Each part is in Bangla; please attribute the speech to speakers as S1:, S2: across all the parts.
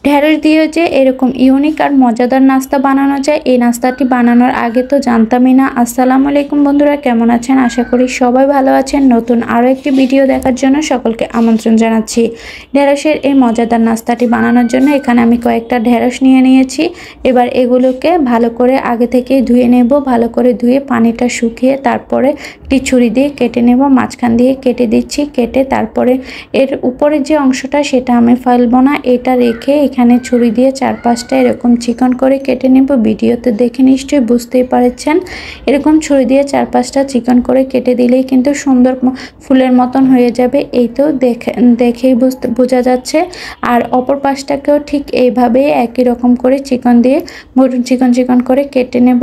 S1: ঢেঁড়স দিয়ে যে এরকম ইউনিক আর মজাদার নাস্তা বানানো যায়, এই নাস্তাটি বানানোর আগে তো জানতামই না। আসসালামু আলাইকুম বন্ধুরা, কেমন আছেন? আশা করি সবাই ভালো আছেন। নতুন আরও একটি ভিডিও দেখার জন্য সকলকে আমন্ত্রণ জানাচ্ছি। ঢেঁড়সের এই মজাদার নাস্তাটি বানানোর জন্য এখানে আমি কয়েকটা ঢেঁড়স নিয়ে নিয়েছি। এবার এগুলোকে ভালো করে আগে থেকেই ধুয়ে নেব। ভালো করে ধুয়ে পানিটা শুকিয়ে তারপরে একটি ছুরি দিয়ে কেটে নেব। মাঝখান দিয়ে কেটে দিচ্ছি। কেটে তারপরে এর উপরের যে অংশটা সেটা আমি ফেলবো না, এটা রেখে এখানে ছুরি দিয়ে চারপাশটা এরকম চিকন করে কেটে নেব। ভিডিওতে দেখে নিশ্চয়ই বুঝতেই পারছেন। এরকম ছুরি দিয়ে চারপাশটা চিকন করে কেটে দিলেই কিন্তু সুন্দর ফুলের মতন হয়ে যাবে। এই তো দেখেই বোঝা যাচ্ছে। আর অপর পাশটাকেও ঠিক এইভাবে একই রকম করে চিকন চিকন করে কেটে নেব।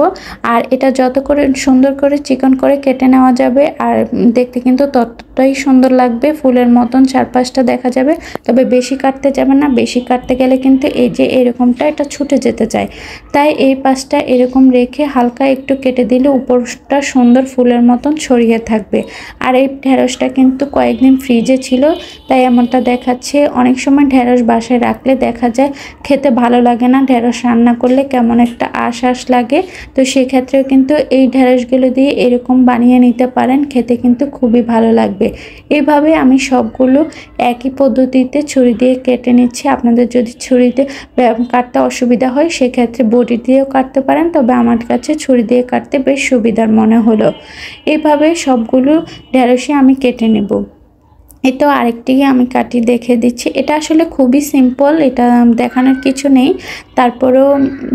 S1: আর এটা যত করে সুন্দর করে চিকন করে কেটে নেওয়া যাবে আর দেখতে কিন্তু ততটাই সুন্দর লাগবে, ফুলের মতন চারপাশটা দেখা যাবে। তবে বেশি কাটতে যাবে না, বেশি কাটতে গেলে কিন্তু এই যে এরকমটা এটা ছুটে যেতে চায়। তাই এই পাশটা এরকম রেখে হালকা একটু কেটে দিলে উপরটা সুন্দর ফুলের মতন ছড়িয়ে থাকবে। আর এই ঢেঁড়সটা কিন্তু কয়েকদিন ফ্রিজে ছিল, তাই এমনটা দেখাচ্ছে। অনেক সময় ঢেঁড়স বাসায় রাখলে দেখা যায় খেতে ভালো লাগে না, ঢেঁড়স রান্না করলে কেমন একটা আশ লাগে। তো সেক্ষেত্রেও কিন্তু এই ঢেঁড়সগুলো দিয়ে এরকম বানিয়ে নিতে পারেন, খেতে কিন্তু খুবই ভালো লাগবে। এইভাবে আমি সবগুলো একই পদ্ধতিতে ছুরি দিয়ে কেটে নিচ্ছি। আপনাদের যদি ছুরিতে কাটতে অসুবিধা হয় সেক্ষেত্রে বটি দিয়েও কাটতে পারেন, তবে আমার কাছে ছুরি দিয়ে কাটতে বেশ সুবিধার মনে হলো। এইভাবে সবগুলো ঢেঁড়সই আমি কেটে নেব। এটাও আরেকটি আমি কাটি দেখে দিচ্ছি। এটা আসলে খুবই সিম্পল, এটা দেখানোর কিছু নেই, তারপরেও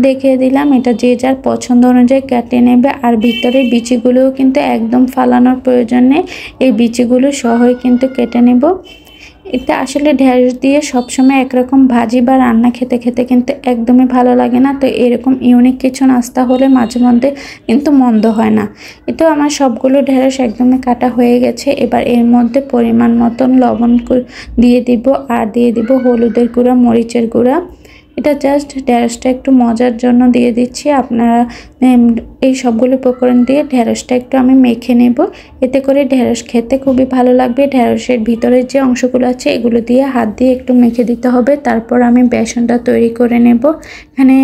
S1: দেখিয়ে দিলাম। এটা যে যার পছন্দ অনুযায়ী কেটে নেবে। আর ভিতরের বিচিগুলোও কিন্তু একদম ফালানোর প্রয়োজন নেই, এই বিচিগুলো সহই কিন্তু কেটে নেব। এটা আসলে ঢেঁড়স দিয়ে সবসময় একরকম ভাজি বা রান্না খেতে কিন্তু একদমই ভালো লাগে না। তো এরকম ইউনিক কিছু নাস্তা হলে মাঝে মধ্যে কিন্তু মন্দ হয় না। এটাও আমার সবগুলো ঢেঁড়স একদমই কাটা হয়ে গেছে। এবার এর মধ্যে পরিমাণ মতন লবণ দিয়ে দিব আর দিয়ে দিব হলুদের গুঁড়া, মরিচের গুঁড়া। এটা জাস্ট ঢেঁড়সটা একটু মজার জন্য দিয়ে দিচ্ছি। আপনারা এই সবগুলো উপকরণ দিয়ে ঢেঁড়সটা একটু আমি মেখে নেব। এতে করে ঢেঁড়স খেতে খুবই ভালো লাগবে। ঢেঁড়সের ভিতরের যে অংশগুলো আছে এগুলো দিয়ে হাত দিয়ে একটু মেখে দিতে হবে। তারপর আমি বেসনটা তৈরি করে নেব। এখানে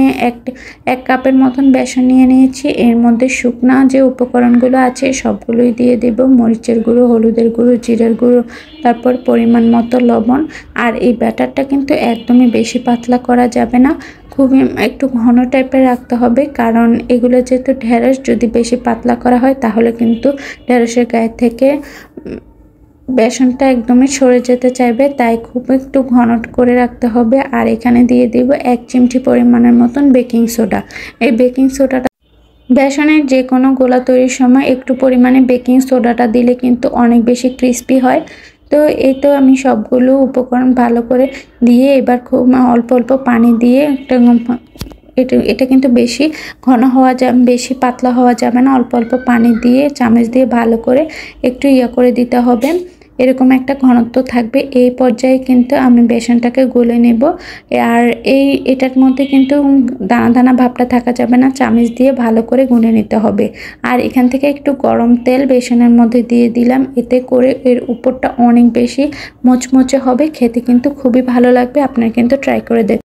S1: এক কাপের মতন বেসন নিয়ে নিয়েছি। এর মধ্যে শুকনা যে উপকরণগুলো আছে সবগুলোই দিয়ে দেব। মরিচের গুঁড়ো, হলুদের গুঁড়ো, জিরের গুঁড়ো, তারপর পরিমাণ মতো লবণ। আর এই ব্যাটারটা কিন্তু একদমই বেশি পাতলা করা যাবে না, খুবই একটু ঘন টাইপের রাখতে হবে। কারণ এগুলো যেহেতু ঢেঁড়স, যদি বেশি পাতলা করা হয় তাহলে কিন্তু ঢেঁড়সের গায়ে থেকে বেসনটা একদমই সরে যেতে চাইবে, তাই খুব একটু ঘন করে রাখতে হবে। আর এখানে দিয়ে দিব 1 চিমটি পরিমাণের মতন বেকিং সোডা। এই বেকিং সোডাটা বেসনের যে কোনো গোলা তৈরির সময় একটু পরিমাণে বেকিং সোডাটা দিলে কিন্তু অনেক বেশি ক্রিস্পি হয়। তো এই তো আমি সবগুলো উপকরণ ভালো করে দিয়ে এবার খুব অল্প অল্প পানি দিয়ে এটা কিন্তু বেশি ঘন হওয়া যাবে, বেশি পাতলা হওয়া যাবে না। অল্প অল্প পানি দিয়ে চামচ দিয়ে ভালো করে একটু করে দিতে হবে। এরকম একটা ঘনত্ব থাকবে। এই পর্যায়ে কিন্তু আমি বেসনটাকে গলে নেব। আর এটার মধ্যে কিন্তু দানা দানা ভাবটা থাকা যাবে না, চামচ দিয়ে ভালো করে গুলে নিতে হবে। আর এখান থেকে একটু গরম তেল বেসনের মধ্যে দিয়ে দিলাম, এতে করে এর উপরটা অনেক বেশি মুচমুচে হবে, খেতে কিন্তু খুবই ভালো লাগবে। আপনারা কিন্তু ট্রাই করে দেখুন।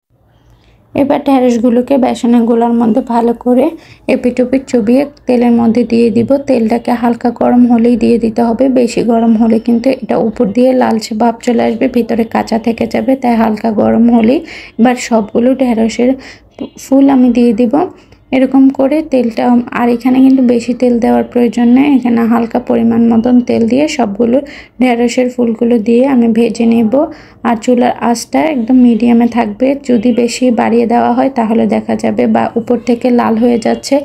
S1: এবার ঢেঁড়সগুলোকে বেসনের গোলার মধ্যে ভালো করে এপিট ওপিট চুবিয়ে তেলের মধ্যে দিয়ে দিব। তেলটাকে হালকা গরম হলেই দিয়ে দিতে হবে, বেশি গরম হলে কিন্তু এটা উপর দিয়ে লালচে ভাব চলে আসবে, ভিতরে কাঁচা থেকে যাবে। তাই হালকা গরম হলেই এবার সবগুলো ঢেঁড়সের ফুল আমি দিয়ে দিব এরকম করে তেলটা। আর এখানে কিন্তু বেশি তেল দেওয়ার প্রয়োজন নেই, এখানে হালকা পরিমাণ মতন তেল দিয়ে সবগুলো ঢেঁড়সের ফুলগুলো দিয়ে আমি ভেজে নেব। আর চুলার আঁচটা একদম মিডিয়ামে থাকবে। যদি বেশি বাড়িয়ে দেওয়া হয় তাহলে দেখা যাবে বা উপর থেকে লাল হয়ে যাচ্ছে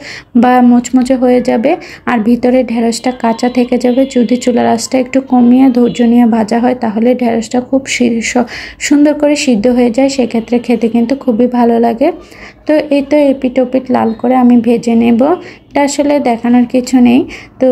S1: বা মুচমুচে হয়ে যাবে আর ভিতরে ঢেঁড়সটা কাঁচা থেকে যাবে। যদি চুলার আঁচটা একটু কমিয়ে ধৈর্য নিয়ে ভাজা হয় তাহলে ঢেঁড়সটা খুব সুন্দর করে সিদ্ধ হয়ে যায়, সেক্ষেত্রে খেতে কিন্তু খুবই ভালো লাগে। তো এই তো এপিট ওপিট লাল করে আমি ভেজে নেব। এটা আসলে দেখানোর কিছু নেই। তো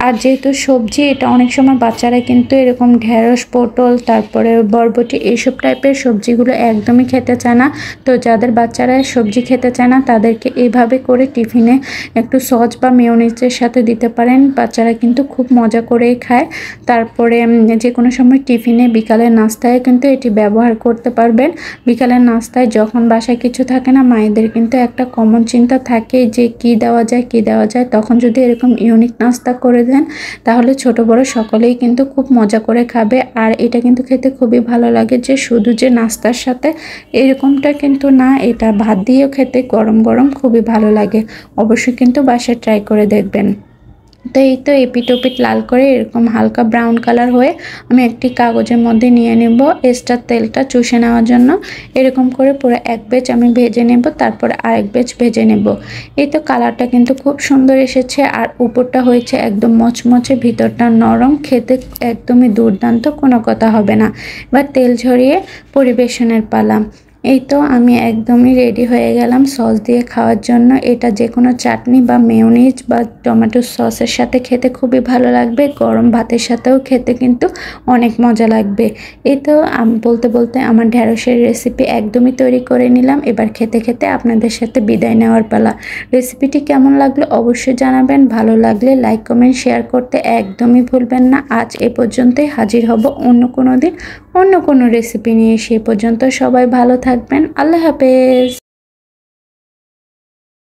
S1: আর যেহেতু সবজি, এটা অনেক সময় বাচ্চারা কিন্তু এরকম ঢেঁড়স, পটল, তারপরে বরবটি এইসব টাইপের সবজিগুলো একদমই খেতে চায় না। তো যাদের বাচ্চারা সবজি খেতে চায় না তাদেরকে এইভাবে করে টিফিনে একটু সস বা মেয়োনিজের সাথে দিতে পারেন। বাচ্চারা কিন্তু খুব মজা করেই খায়। তারপরে যে কোনো সময় টিফিনে, বিকালের নাস্তায় কিন্তু এটি ব্যবহার করতে পারবেন। বিকালের নাস্তায় যখন বাসায় কিছু থাকে না, মায়েদের কিন্তু একটা কমন চিন্তা থাকে যে কি দেওয়া যায়, তখন যদি এরকম ইউনিক নাস্তা করে দেন তাহলে ছোট বড় সকলেই কিন্তু খুব মজা করে খাবে। আর এটা কিন্তু খেতে খুবই ভালো লাগে, যে শুধু যে নাস্তার সাথে এরকমটা কিন্তু না, এটা ভাত দিয়েও খেতে গরম গরম খুবই ভালো লাগে। অবশ্যই কিন্তু বাসায় ট্রাই করে দেখবেন। তো এই তো এপিট ওপিট লাল করে এরকম হালকা ব্রাউন কালার হয়ে আমি একটি কাগজের মধ্যে নিয়ে নেব এক্সট্রা তেলটা চুষে নেওয়ার জন্য। এরকম করে পুরো এক ব্যাচ আমি ভেজে নেব, তারপরে আরেক ব্যাচ ভেজে নেব। এই তো কালারটা কিন্তু খুব সুন্দর এসেছে, আর উপরটা হয়েছে একদম মচমচে, ভিতরটা নরম, খেতে একদমই দুর্দান্ত, কোনো কথা হবে না। এবার তেল ঝরিয়ে পরিবেশনের পালা। এই তো আমি একদমই রেডি হয়ে গেলাম সস দিয়ে খাওয়ার জন্য। এটা যে কোনো চাটনি বা মেয়োনিজ বা টমেটো সসের সাথে খেতে খুবই ভালো লাগবে, গরম ভাতের সাথেও খেতে কিন্তু অনেক মজা লাগবে। এই তো আমি বলতে বলতে আমার ঢ্যাঁড়সের রেসিপি একদমই তৈরি করে নিলাম। এবার খেতে খেতে আপনাদের সাথে বিদায় নেওয়ার পালা। রেসিপিটি কেমন লাগলো অবশ্যই জানাবেন। ভালো লাগলে লাইক, কমেন্ট, শেয়ার করতে একদমই ভুলবেন না। আজ এ পর্যন্তই, হাজির হব অন্য কোনো দিন অন্য কোনো রেসিপি নিয়ে। সে পর্যন্ত সবাই ভালো থাকবেন। আল্লাহ হাফেজ।